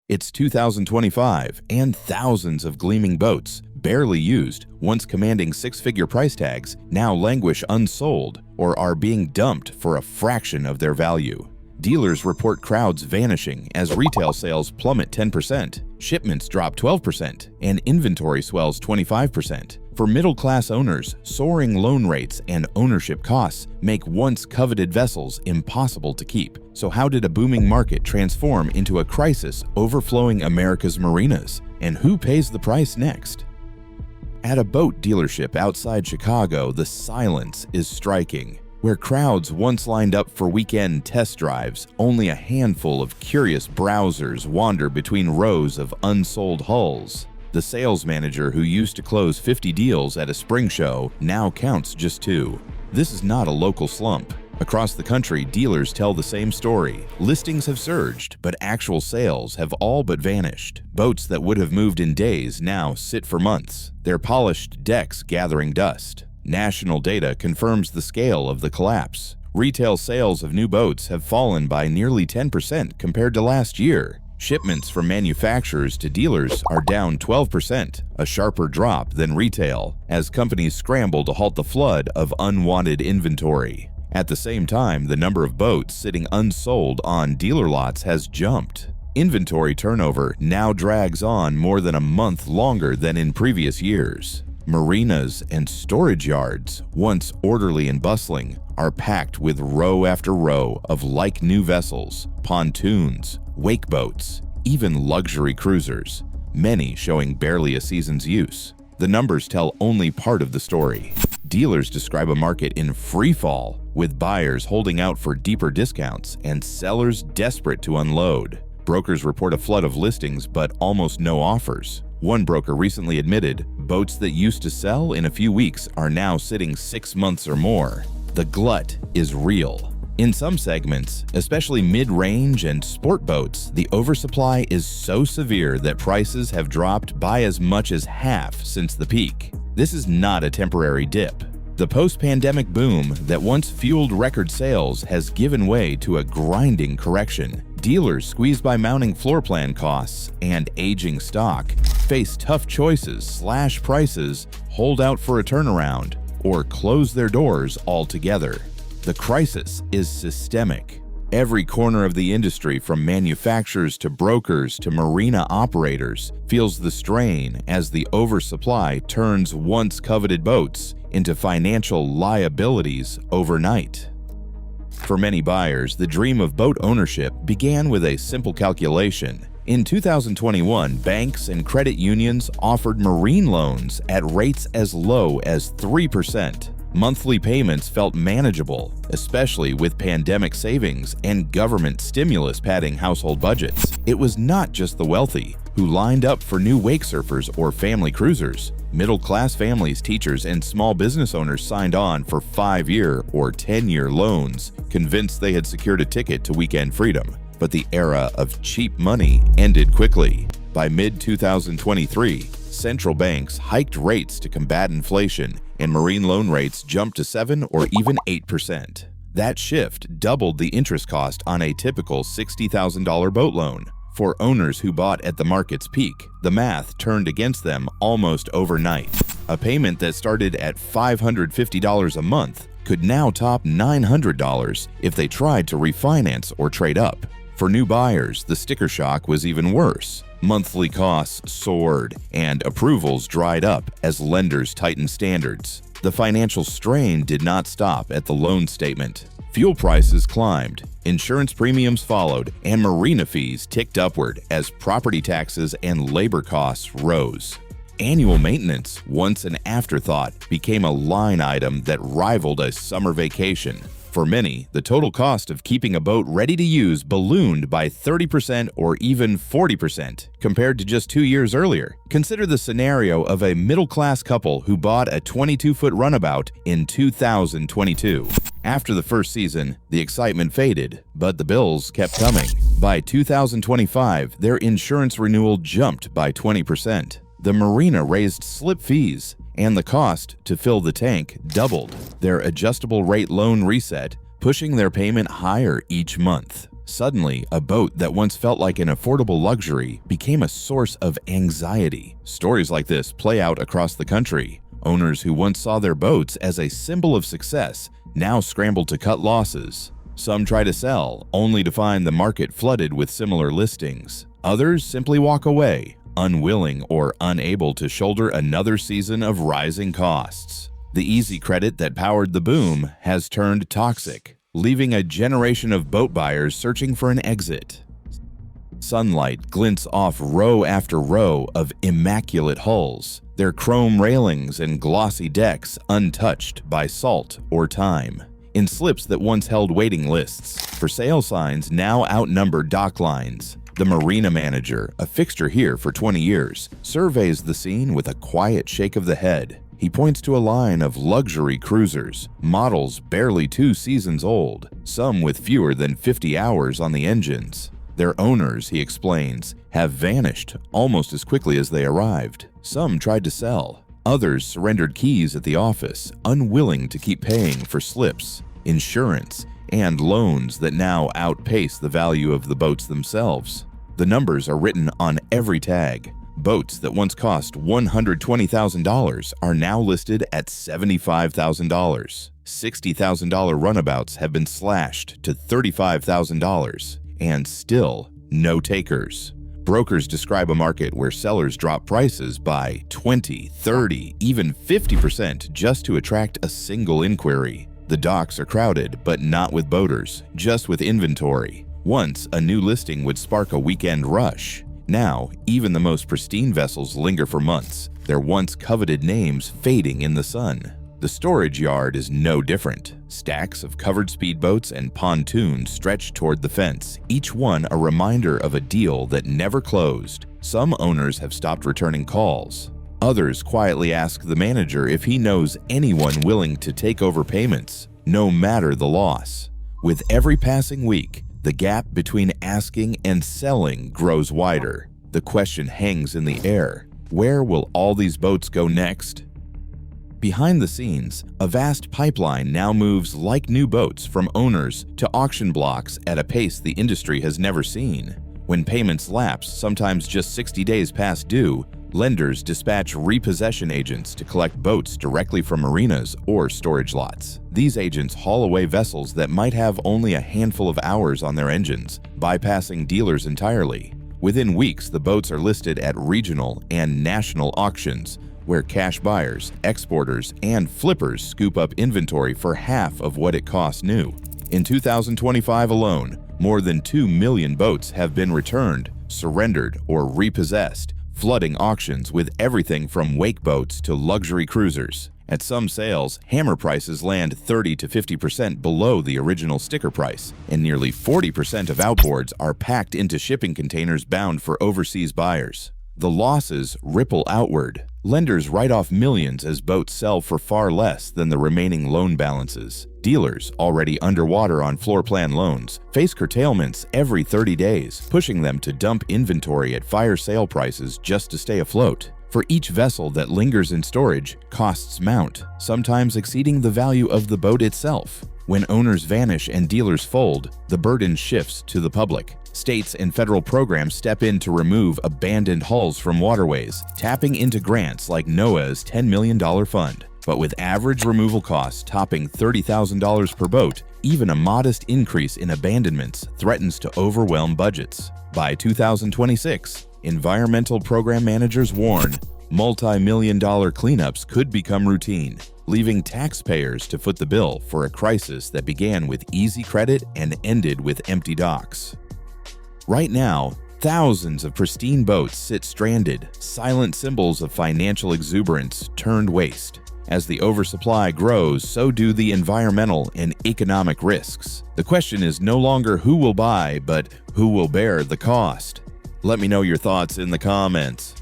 It's 2025, and thousands of gleaming boats, barely used, once commanding six-figure price tags, now languish unsold or are being dumped for a fraction of their value. Dealers report crowds vanishing as retail sales plummet 10%, shipments drop 12%, and inventory swells 25%. For middle-class owners, soaring loan rates and ownership costs make once coveted vessels impossible to keep. So how did a booming market transform into a crisis overflowing America's marinas? And who pays the price next? At a boat dealership outside Chicago, the silence is striking. Where crowds once lined up for weekend test drives, only a handful of curious browsers wander between rows of unsold hulls. The sales manager who used to close 50 deals at a spring show now counts just 2. This is not a local slump. Across the country, dealers tell the same story. Listings have surged, but actual sales have all but vanished. Boats that would have moved in days now sit for months, their polished decks gathering dust. National data confirms the scale of the collapse. Retail sales of new boats have fallen by nearly 10% compared to last year. Shipments from manufacturers to dealers are down 12%, a sharper drop than retail, as companies scramble to halt the flood of unwanted inventory. At the same time, the number of boats sitting unsold on dealer lots has jumped. Inventory turnover now drags on more than a month longer than in previous years. Marinas and storage yards, once orderly and bustling, are packed with row after row of like-new vessels, pontoons, wake boats, even luxury cruisers, many showing barely a season's use. The numbers tell only part of the story. Dealers describe a market in free fall, with buyers holding out for deeper discounts and sellers desperate to unload. Brokers report a flood of listings but almost no offers. One broker recently admitted boats that used to sell in a few weeks are now sitting 6 months or more. The glut is real. In some segments, especially mid-range and sport boats, the oversupply is so severe that prices have dropped by as much as half since the peak. This is not a temporary dip. The post-pandemic boom that once fueled record sales has given way to a grinding correction. Dealers squeezed by mounting floor plan costs and aging stock face tough choices: slash prices, hold out for a turnaround, or close their doors altogether. The crisis is systemic. Every corner of the industry, from manufacturers to brokers to marina operators, feels the strain as the oversupply turns once coveted boats into financial liabilities overnight. For many buyers, the dream of boat ownership began with a simple calculation. In 2021, banks and credit unions offered marine loans at rates as low as 3%. Monthly payments felt manageable, especially with pandemic savings and government stimulus padding household budgets. It was not just the wealthy who lined up for new wake surfers or family cruisers. Middle-class families, teachers, and small business owners signed on for 5-year or 10-year loans, convinced they had secured a ticket to weekend freedom. But the era of cheap money ended quickly. By mid-2023, central banks hiked rates to combat inflation, and marine loan rates jumped to 7 or even 8%. That shift doubled the interest cost on a typical $60,000 boat loan. For owners who bought at the market's peak, the math turned against them almost overnight. A payment that started at $550 a month could now top $900 if they tried to refinance or trade up. For new buyers, the sticker shock was even worse. Monthly costs soared, and approvals dried up as lenders tightened standards. The financial strain did not stop at the loan statement. Fuel prices climbed, insurance premiums followed, and marina fees ticked upward as property taxes and labor costs rose. Annual maintenance, once an afterthought, became a line item that rivaled a summer vacation. For many, the total cost of keeping a boat ready to use ballooned by 30% or even 40% compared to just 2 years earlier. Consider the scenario of a middle-class couple who bought a 22-foot runabout in 2022. After the first season, the excitement faded, but the bills kept coming. By 2025, their insurance renewal jumped by 20%. The marina raised slip fees, and the cost to fill the tank doubled. Their adjustable rate loan reset, pushing their payment higher each month. Suddenly, a boat that once felt like an affordable luxury became a source of anxiety. Stories like this play out across the country. Owners who once saw their boats as a symbol of success now scramble to cut losses. Some try to sell, only to find the market flooded with similar listings. Others simply walk away, unwilling or unable to shoulder another season of rising costs. The easy credit that powered the boom has turned toxic, leaving a generation of boat buyers searching for an exit. Sunlight glints off row after row of immaculate hulls, their chrome railings and glossy decks untouched by salt or time. In slips that once held waiting lists, for sale signs now outnumber dock lines. The marina manager, a fixture here for 20 years, surveys the scene with a quiet shake of the head. He points to a line of luxury cruisers, models barely 2 seasons old, some with fewer than 50 hours on the engines. Their owners, he explains, have vanished almost as quickly as they arrived. Some tried to sell. Others surrendered keys at the office, unwilling to keep paying for slips, insurance, and loans that now outpace the value of the boats themselves. The numbers are written on every tag. Boats that once cost $120,000 are now listed at $75,000. $60,000 runabouts have been slashed to $35,000, and still no takers. Brokers describe a market where sellers drop prices by 20, 30, even 50% just to attract a single inquiry. The docks are crowded, but not with boaters, just with inventory. Once, a new listing would spark a weekend rush. Now, even the most pristine vessels linger for months, their once coveted names fading in the sun. The storage yard is no different. Stacks of covered speedboats and pontoons stretch toward the fence, each one a reminder of a deal that never closed. Some owners have stopped returning calls. Others quietly ask the manager if he knows anyone willing to take over payments, no matter the loss. With every passing week, the gap between asking and selling grows wider. The question hangs in the air: where will all these boats go next? Behind the scenes, a vast pipeline now moves like new boats from owners to auction blocks at a pace the industry has never seen. When payments lapse, sometimes just 60 days past due, lenders dispatch repossession agents to collect boats directly from marinas or storage lots. These agents haul away vessels that might have only a handful of hours on their engines, bypassing dealers entirely. Within weeks, the boats are listed at regional and national auctions, where cash buyers, exporters, and flippers scoop up inventory for half of what it costs new. In 2025 alone, more than 2 million boats have been returned, surrendered, or repossessed, flooding auctions with everything from wake boats to luxury cruisers. At some sales, hammer prices land 30 to 50% below the original sticker price, and nearly 40% of outboards are packed into shipping containers bound for overseas buyers. The losses ripple outward. Lenders write off millions as boats sell for far less than the remaining loan balances. Dealers, already underwater on floor plan loans, face curtailments every 30 days, pushing them to dump inventory at fire sale prices just to stay afloat. For each vessel that lingers in storage, costs mount, sometimes exceeding the value of the boat itself. When owners vanish and dealers fold, the burden shifts to the public. States and federal programs step in to remove abandoned hulls from waterways, tapping into grants like NOAA's $10 million fund. But with average removal costs topping $30,000 per boat, even a modest increase in abandonments threatens to overwhelm budgets. By 2026, environmental program managers warn multi-million-dollar cleanups could become routine, leaving taxpayers to foot the bill for a crisis that began with easy credit and ended with empty docks. Right now, thousands of pristine boats sit stranded, silent symbols of financial exuberance turned waste. As the oversupply grows, so do the environmental and economic risks. The question is no longer who will buy, but who will bear the cost. Let me know your thoughts in the comments.